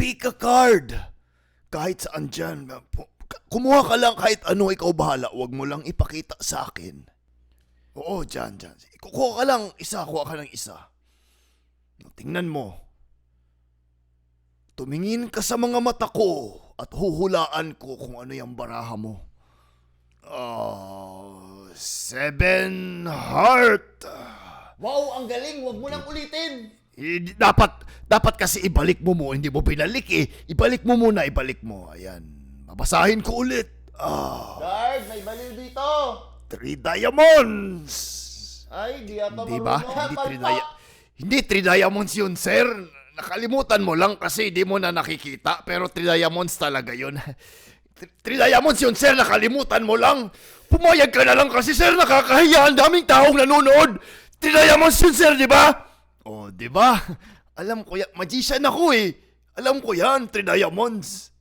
Pick a card. Kahit saan dyan. Kumuha ka lang kahit ano, ikaw bahala. Huwag mo lang ipakita sa akin. Oo, dyan. Kuha ka lang isa, kuha ka ng isa. Tingnan mo. Tumingin ka sa mga mata ko at huhulaan ko kung ano yung baraha mo. Seven Heart. Wow, ang galing. Huwag mo nang ulitin. Dapat kasi ibalik mo hindi mo binalik eh. Ibalik mo muna, ibalik mo. Ayan, babasahin ko ulit. Guard, may baliw dito. 3 diamonds. Ay, di ata Di ba? marunong. Hindi 3 diamonds yun, sir. Nakalimutan mo lang kasi di mo na nakikita. Pero 3 diamonds talaga yun. 3 diamonds yun, sir. Nakalimutan mo lang. Pumayag ka na lang kasi, sir. Nakakahiya. Ang daming taong nanonood. 3 diamonds yun, sir, di ba? Oh, di ba? Alam ko yan. Magician ako eh. Alam ko yan, 3 diamonds.